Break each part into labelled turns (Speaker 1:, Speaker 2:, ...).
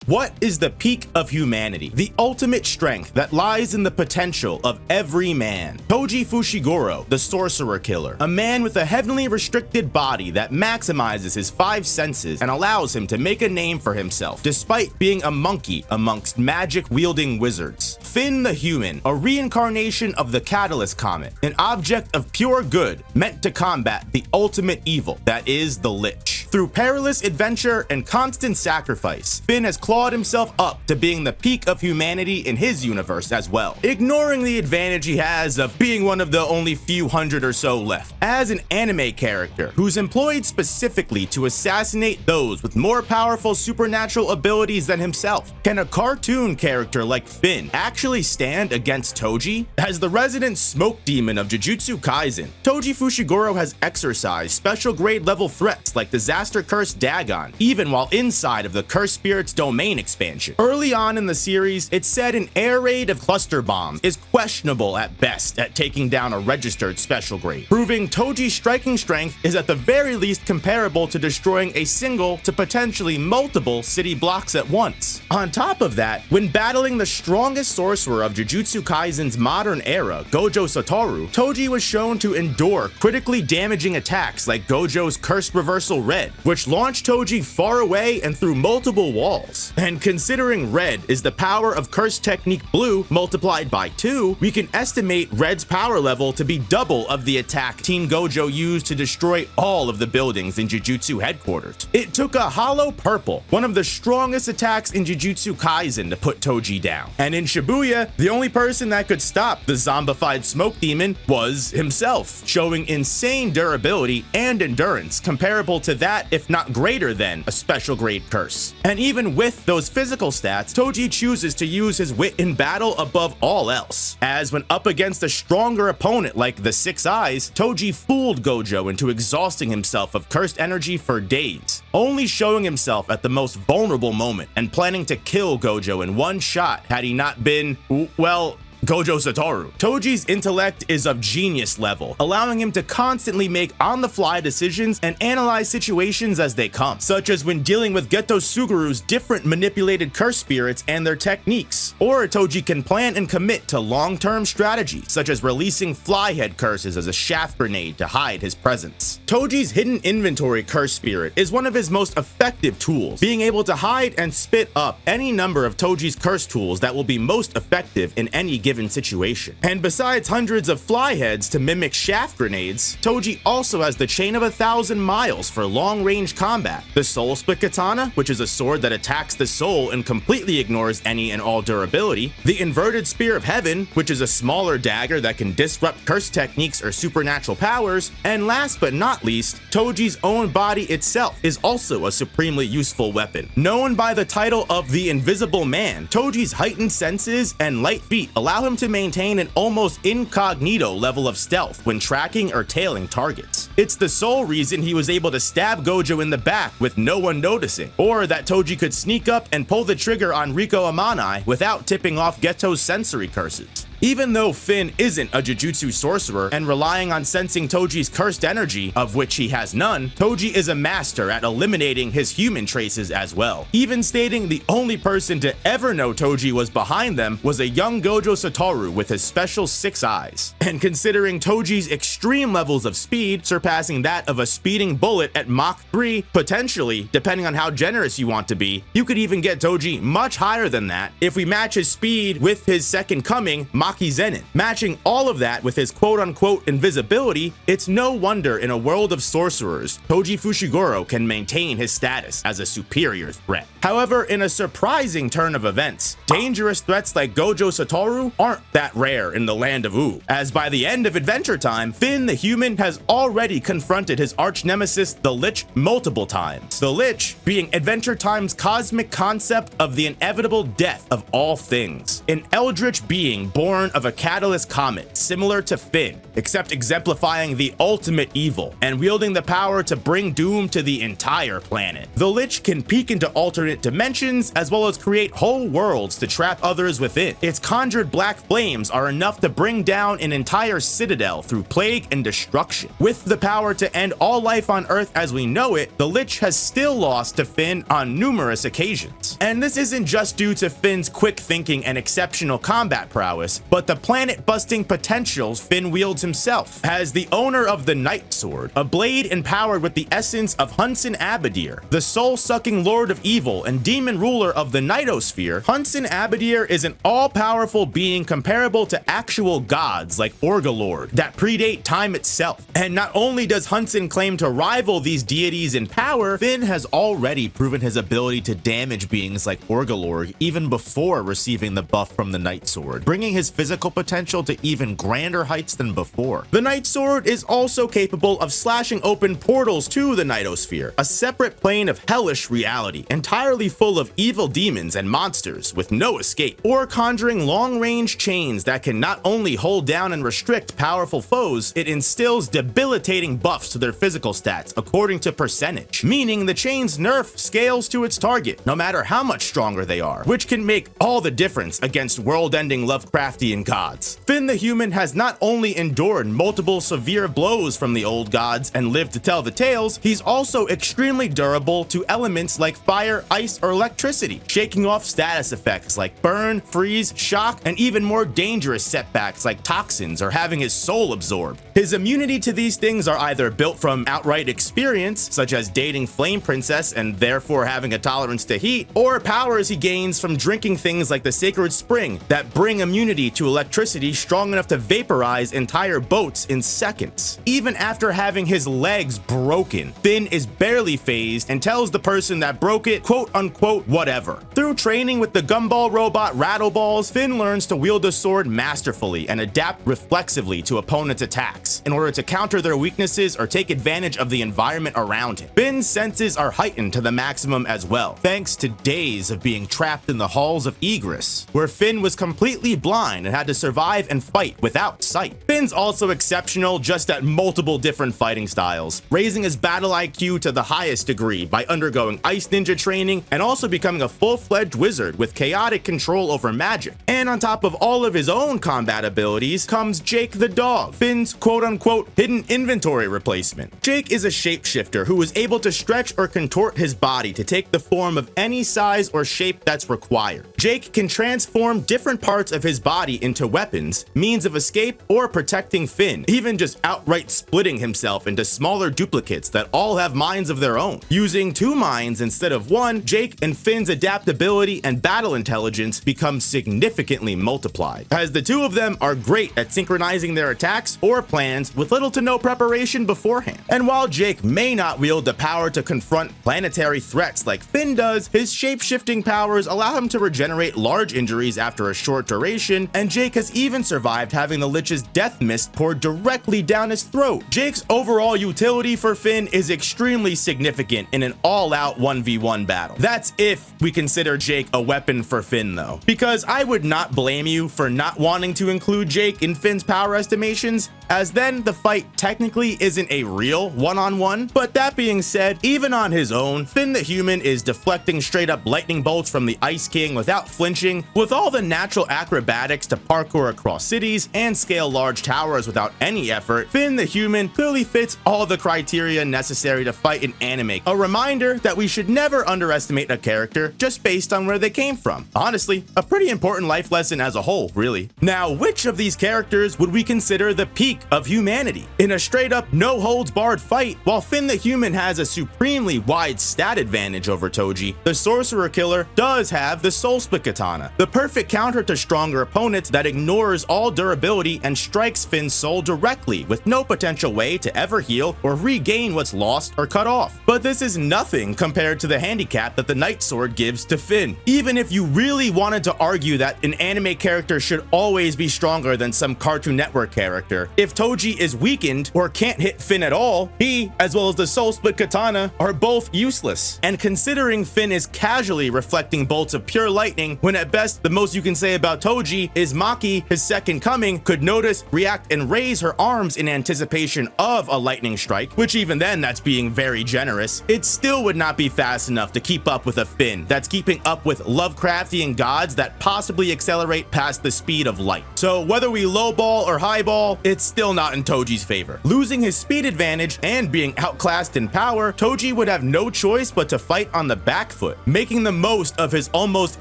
Speaker 1: What is the peak of humanity? The ultimate strength that lies in the potential of every man. Toji Fushiguro, the sorcerer killer, a man with a heavily restricted body that maximizes his 5 senses and allows him to make a name for himself, despite being a monkey amongst magic-wielding wizards. Finn the Human, a reincarnation of the Catalyst Comet, an object of pure good meant to combat the ultimate evil that is the Lich. Through perilous adventure and constant sacrifice, Finn has clawed himself up to being the peak of humanity in his universe as well, ignoring the advantage he has of being one of the only few hundred or so left. As an anime character who's employed specifically to assassinate those with more powerful supernatural abilities than himself, can a cartoon character like Finn actually stand against Toji? As the resident smoke demon of Jujutsu Kaisen, Toji Fushiguro has exercised special grade level threats like Disaster Curse Dagon, even while inside of the Cursed Spirit's domain expansion. Early on in the series, it's said an air raid of cluster bombs is questionable at best at taking down a registered special grade, proving Toji's striking strength is at the very least comparable to destroying a single to potentially multiple city blocks at once. On top of that, when battling the strongest sorcerer of Jujutsu Kaisen's modern era, Gojo Satoru, Toji was shown to endure critically damaging attacks like Gojo's Cursed Reversal Red, which launched Toji far away and through multiple walls. And considering Red is the power of Curse Technique Blue multiplied by 2, we can estimate Red's power level to be double of the attack Team Gojo used to destroy all of the buildings in Jujutsu headquarters. It took a Hollow Purple, one of the strongest attacks in Jujutsu Kaisen, to put Toji down. And in Shibuya, the only person that could stop the zombified smoke demon was himself, showing insane durability and endurance comparable to that, if not greater than, a special grade curse. And even with those physical stats, Toji chooses to use his wit in battle above all else, as when up against a stronger opponent like the Six Eyes, Toji fooled Gojo into exhausting himself of cursed energy for days, only showing himself at the most vulnerable moment and planning to kill Gojo in one shot had he not been, well, Gojo Satoru. Toji's intellect is of genius level, allowing him to constantly make on-the-fly decisions and analyze situations as they come, such as when dealing with Geto Suguru's different manipulated curse spirits and their techniques. Or Toji can plan and commit to long-term strategies, such as releasing flyhead curses as a shaft grenade to hide his presence. Toji's hidden inventory curse spirit is one of his most effective tools, being able to hide and spit up any number of Toji's curse tools that will be most effective in any given situation. And besides hundreds of flyheads to mimic shaft grenades, Toji also has the Chain of 1,000 Miles for long-range combat, the Soul Split Katana, which is a sword that attacks the soul and completely ignores any and all durability, the Inverted Spear of Heaven, which is a smaller dagger that can disrupt curse techniques or supernatural powers, and last but not least, Toji's own body itself is also a supremely useful weapon. Known by the title of the Invisible Man, Toji's heightened senses and light feet allow him to maintain an almost incognito level of stealth when tracking or tailing targets. It's the sole reason he was able to stab Gojo in the back with no one noticing, or that Toji could sneak up and pull the trigger on Riko Amanai without tipping off Geto's sensory curses. Even though Finn isn't a Jujutsu sorcerer and relying on sensing Toji's cursed energy, of which he has none, Toji is a master at eliminating his human traces as well, even stating the only person to ever know Toji was behind them was a young Gojo Satoru with his special 6 eyes. And considering Toji's extreme levels of speed, surpassing that of a speeding bullet at Mach 3, potentially, depending on how generous you want to be, you could even get Toji much higher than that if we match his speed with his second coming, Mach Zenin. Matching all of that with his quote-unquote invisibility, it's no wonder in a world of sorcerers, Toji Fushiguro can maintain his status as a superior threat. However, in a surprising turn of events, dangerous threats like Gojo Satoru aren't that rare in the land of Uu, as by the end of Adventure Time, Finn the Human has already confronted his arch-nemesis the Lich multiple times. The Lich being Adventure Time's cosmic concept of the inevitable death of all things, an eldritch being born of a Catalyst Comet, similar to Finn, except exemplifying the ultimate evil and wielding the power to bring doom to the entire planet. The Lich can peek into alternate dimensions as well as create whole worlds to trap others within. Its conjured black flames are enough to bring down an entire citadel through plague and destruction. With the power to end all life on Earth as we know it, the Lich has still lost to Finn on numerous occasions. powers. And this isn't just due to Finn's quick thinking and exceptional combat prowess, but the planet-busting potentials Finn wields himself. As the owner of the Night Sword, a blade empowered with the essence of Hunson Abadir, the soul-sucking lord of evil and demon ruler of the Nightosphere, Hunson Abadir is an all-powerful being comparable to actual gods like Orgalord that predate time itself. And not only does Hunson claim to rival these deities in power, Finn has already proven his ability to damage beings like Orgalord even before receiving the buff from the Night Sword, bringing his physical potential to even grander heights than before. The Night Sword is also capable of slashing open portals to the Nightosphere, a separate plane of hellish reality, entirely full of evil demons and monsters with no escape, or conjuring long-range chains that can not only hold down and restrict powerful foes, it instills debilitating buffs to their physical stats according to percentage, meaning the chain's nerf scales to its target, no matter how much stronger they are, which can make all the difference against world-ending Lovecraftian gods. Finn the Human has not only endured multiple severe blows from the old gods and lived to tell the tales, he's also extremely durable to elements like fire, ice, or electricity, shaking off status effects like burn, freeze, shock, and even more dangerous setbacks like toxins or having his soul absorbed. His immunity to these things are either built from outright experience, such as dating Flame Princess and therefore having a tolerance to heat, or powers he gains from drinking things like the Sacred Spring that bring immunity to electricity strong enough to vaporize entire boats in seconds. Even after having his legs broken, Finn is barely phased and tells the person that broke it, quote-unquote, whatever. Through training with the gumball robot Rattleballs, Finn learns to wield the sword masterfully and adapt reflexively to opponents' attacks in order to counter their weaknesses or take advantage of the environment around him. Finn's senses are heightened to the maximum as well, thanks to days of being trapped in the halls of Egress, where Finn was completely blind and had to survive and fight without sight. Finn's also exceptional just at multiple different fighting styles, raising his battle IQ to the highest degree by undergoing ice ninja training and also becoming a full-fledged wizard with chaotic control over magic. And on top of all of his own combat abilities comes Jake the dog, Finn's quote-unquote hidden inventory replacement. Jake is a shapeshifter who is able to stretch or contort his body to take the form of any size or shape that's required. Jake can transform different parts of his body into weapons, means of escape, or protecting Finn, even just outright splitting himself into smaller duplicates that all have minds of their own. Using 2 minds instead of 1, Jake and Finn's adaptability and battle intelligence become significantly multiplied, as the two of them are great at synchronizing their attacks or plans with little to no preparation beforehand. And while Jake may not wield the power to confront planetary threats like Finn does, his shape-shifting powers allow him to regenerate large injuries after a short duration, and Jake has even survived having the Lich's death mist poured directly down his throat. Jake's overall utility for Finn is extremely significant in an all-out 1v1 battle. That's if we consider Jake a weapon for Finn though, because I would not blame you for not wanting to include Jake in Finn's power estimations, as then the fight technically isn't a real one-on-one. But that being said, even on his own, Finn the Human is deflecting straight up lightning bolts from the Ice King without flinching, with all the natural acrobatics to parkour across cities and scale large towers without any effort. Finn the Human clearly fits all the criteria necessary to fight an anime. A reminder that we should never underestimate a character just based on where they came from. Honestly, a pretty important life lesson as a whole, really. Now, which of these characters would we consider the peak of humanity? In a straight up no-holds-barred fight, while Finn the Human has a supremely wide stat advantage over Toji, the Sorcerer Killer does have the Soul Split Katana, the perfect counter to stronger opponents that ignores all durability and strikes Finn's soul directly with no potential way to ever heal or regain what's lost or cut off. But this is nothing compared to the handicap that the Night Sword gives to Finn. Even if you really wanted to argue that an anime character should always be stronger than some Cartoon Network character, if Toji is weakened or can't hit Finn at all, he, as well as the Soul Split Katana, are both useless. And considering Finn is casually reflecting bolts of pure lightning, when at best the most you can say about Toji is Maki, his second coming, could notice, react, and raise her arms in anticipation of a lightning strike, which even then that's being very generous, it still would not be fast enough to keep up with a Finn that's keeping up with Lovecraftian gods that possibly accelerate past the speed of light. So whether we lowball or highball, it's still not in Toji's favor. Losing his speed advantage and being outclassed in power, Toji would have no choice but to fight on the back foot, making the most of his almost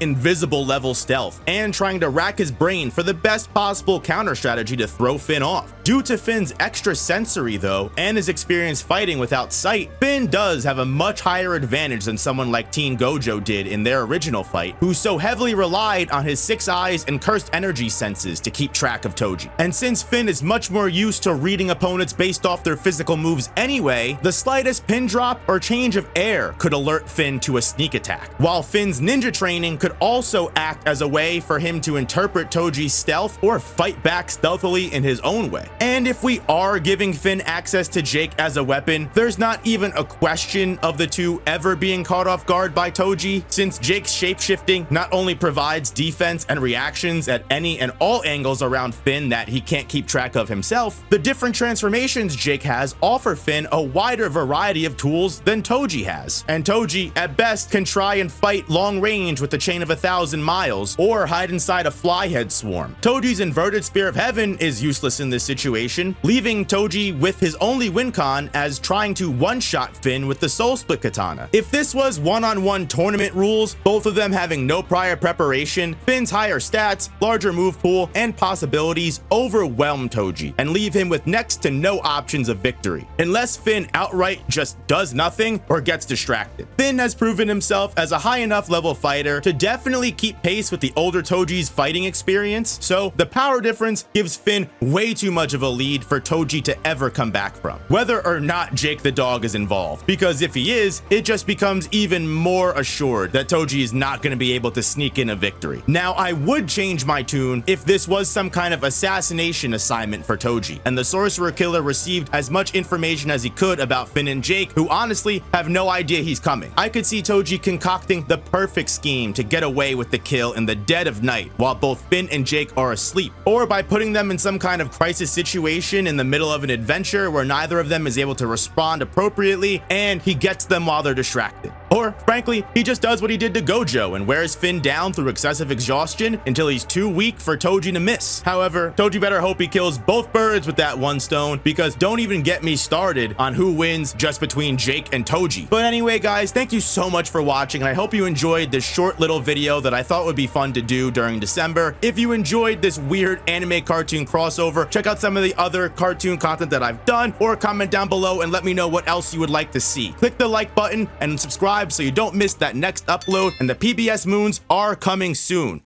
Speaker 1: invisible level stealth and trying to rack his brain for the best possible counter strategy to throw Finn off. Due to Finn's extra sensory though, and his experience fighting without sight, Finn does have a much higher advantage than someone like Teen Gojo did in their original fight, who so heavily relied on his 6 eyes and cursed energy senses to keep track of Toji. And since Finn is much more used to reading opponents based off their physical moves anyway, the slightest pin drop or change of air could alert Finn to a sneak attack, while Finn's ninja training could also act as a way for him to interpret Toji's stealth or fight back stealthily in his own way. And if we are giving Finn access to Jake as a weapon, there's not even a question of the two ever being caught off guard by Toji, since Jake's shapeshifting not only provides defense and reactions at any and all angles around Finn that he can't keep track of himself, the different transformations Jake has offer Finn a wider variety of tools than Toji has. And Toji, at best, can try and fight long range with the chain of 1,000 miles, or hide inside a flyhead swarm. Toji's inverted spear of heaven is useless in this situation, leaving Toji with his only win con as trying to one-shot Finn with the soul split katana. If this was one-on-one tournament rules, both of them having no prior preparation, Finn's higher stats, larger move pool, and possibilities overwhelm Toji and leave him with next to no options of victory, unless Finn outright just does nothing or gets distracted. Finn has proven himself as a high enough level fighter to definitely keep pace with the older Toji's fighting experience, so the power difference gives Finn way too much of a lead for Toji to ever come back from, whether or not Jake the dog is involved, because if he is, it just becomes even more assured that Toji is not going to be able to sneak in a victory. Now, I would change my tune if this was some kind of assassination assignment for Toji, and the Sorcerer Killer received as much information as he could about Finn and Jake, who honestly have no idea he's coming. I could see Toji concocting the perfect scheme to get away with the kill in the dead of night while both Finn and Jake are asleep, or by putting them in some kind of crisis situation in the middle of an adventure where neither of them is able to respond appropriately and he gets them while they're distracted. Or, frankly, he just does what he did to Gojo and wears Finn down through excessive exhaustion until he's too weak for Toji to miss. However, Toji better hope he kills both birds with that one stone, because don't even get me started on who wins just between Jake and Toji. But anyway, guys, thank you so much for watching, and I hope you enjoyed this short little video that I thought would be fun to do during December. If you enjoyed this weird anime cartoon crossover, check out some of the other cartoon content that I've done, or comment down below and let me know what else you would like to see. Click the like button and subscribe so you don't miss that next upload, and the PBS moons are coming soon.